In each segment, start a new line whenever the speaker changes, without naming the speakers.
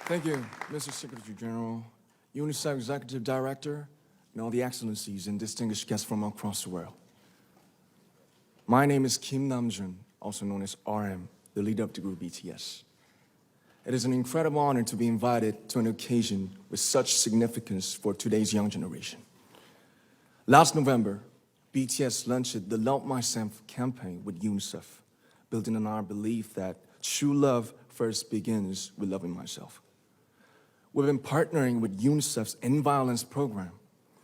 Thank you, Mr. Secretary General, UNICEF Executive Director, and all the excellencies and distinguished guests from across the world. My name is Kim Namjoon, also known as RM, the leader of the group BTS. It is an incredible honor to be invited to an occasion with such significance for today's young generation. Last November, BTS launched the Love Myself campaign with UNICEF, building on our belief that true love first begins with loving myself. We've been partnering with UNICEF's End Violence program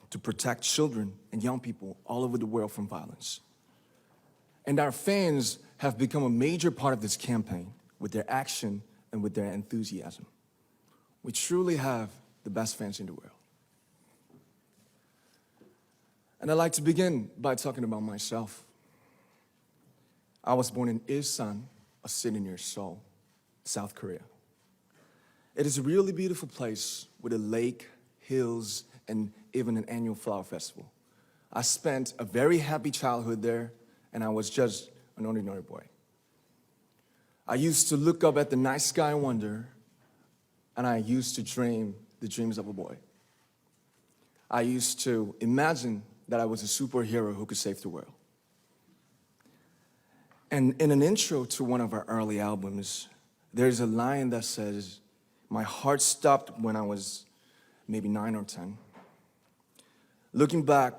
to protect children and young people all over the world from violence. And our fans have become a major part of this campaign with their action and with their enthusiasm. We truly have the best fans in the world. And I'd like to begin by talking about myself. I was born in Ilsan, a city near Seoul, South Korea. It is a really beautiful place with a lake, hills, and even an annual flower festival. I spent a very happy childhood there, and I was just an ordinary boy. I used to look up at the night sky and wonder, and I used to dream the dreams of a boy. I used to imagine that I was a superhero who could save the world. And in an intro to one of our early albums, there's a line that says, "My heart stopped when I was maybe 9 or 10. Looking back,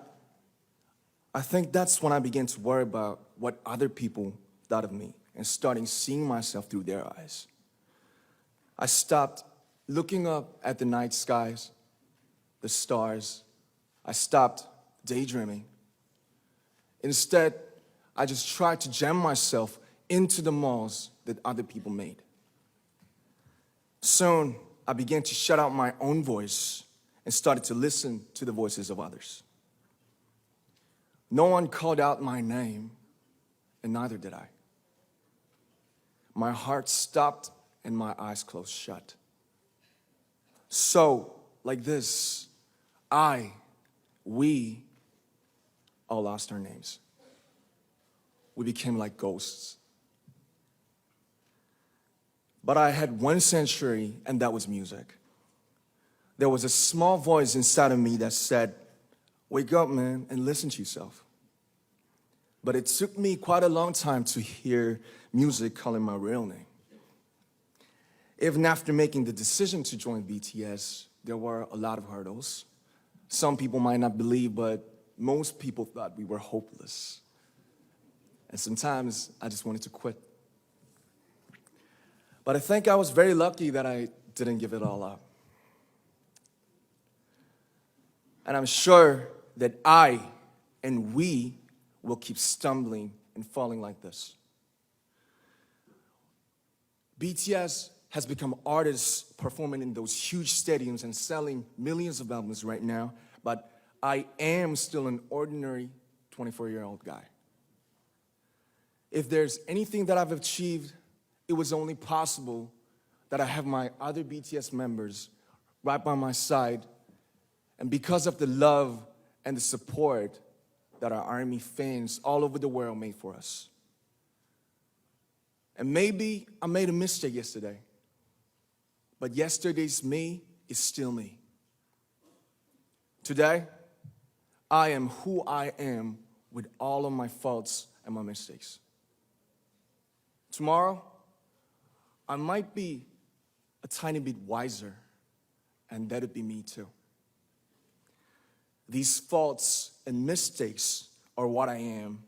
I think that's when I began to worry about what other people thought of me and starting seeing myself through their eyes. I stopped looking up at the night skies, the stars. I stopped daydreaming. Instead, I just tried to jam myself into the malls that other people made. Soon, I began to shut out my own voice and started to listen to the voices of others. No one called out my name, and neither did I. My heart stopped and my eyes closed shut. So, like this, we all lost our names. We became like ghosts. But I had one sanctuary, and that was music. There was a small voice inside of me that said, "Wake up, man, and listen to yourself." But it took me quite a long time to hear music calling my real name. Even after making the decision to join BTS, there were a lot of hurdles. Some people might not believe, but most people thought we were hopeless. And sometimes I just wanted to quit. But I think I was very lucky that I didn't give it all up. And I'm sure that I and we will keep stumbling and falling like this. BTS has become artists performing in those huge stadiums and selling millions of albums right now, but I am still an ordinary 24-year-old guy. If there's anything that I've achieved, it was only possible that I have my other BTS members right by my side, and because of the love and the support that our ARMY fans all over the world made for us. And maybe I made a mistake yesterday, but yesterday's me is still me. Today, I am who I am with all of my faults and my mistakes. Tomorrow, I might be a tiny bit wiser, and that'd be me too. These faults and mistakes are what I am,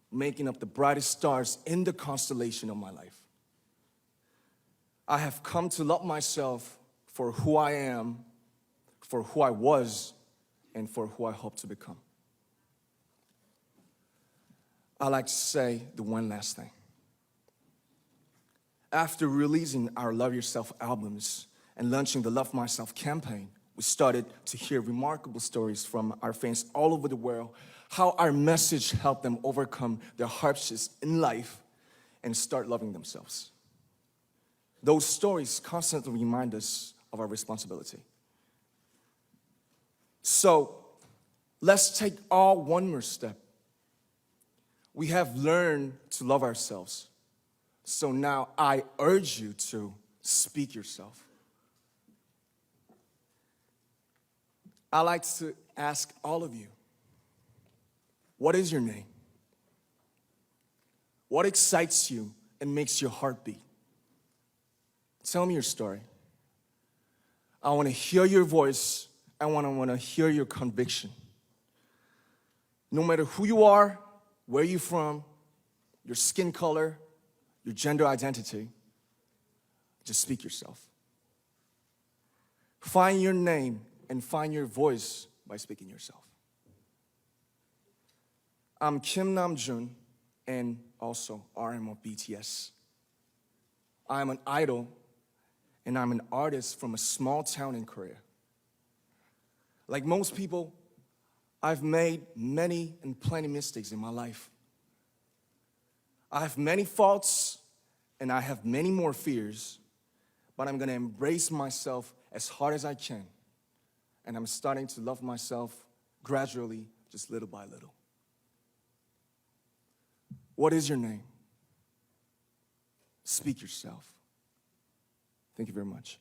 making up the brightest stars in the constellation of my life. I have come to love myself for who I am, for who I was, and for who I hope to become. I like to say the one last thing. After releasing our Love Yourself albums and launching the Love Myself campaign, we started to hear remarkable stories from our fans all over the world, how our message helped them overcome their hardships in life and start loving themselves. Those stories constantly remind us of our responsibility. So, let's take all one more step. We have learned to love ourselves. So now I urge you to speak yourself. I like to ask all of you, what is your name? What excites you and makes your heart beat? Tell me your story. I want to hear your voice. I want to hear your conviction. No matter who you are, where you're from, your skin color, your gender identity, just speak yourself. Find your name and find your voice by speaking yourself. I'm Kim Namjoon and also RM of BTS. I'm an idol and I'm an artist from a small town in Korea. Like most people, I've made many and plenty mistakes in my life. I have many faults and I have many more fears, but I'm gonna embrace myself as hard as I can. And I'm starting to love myself gradually, just little by little. What is your name? Speak yourself. Thank you very much.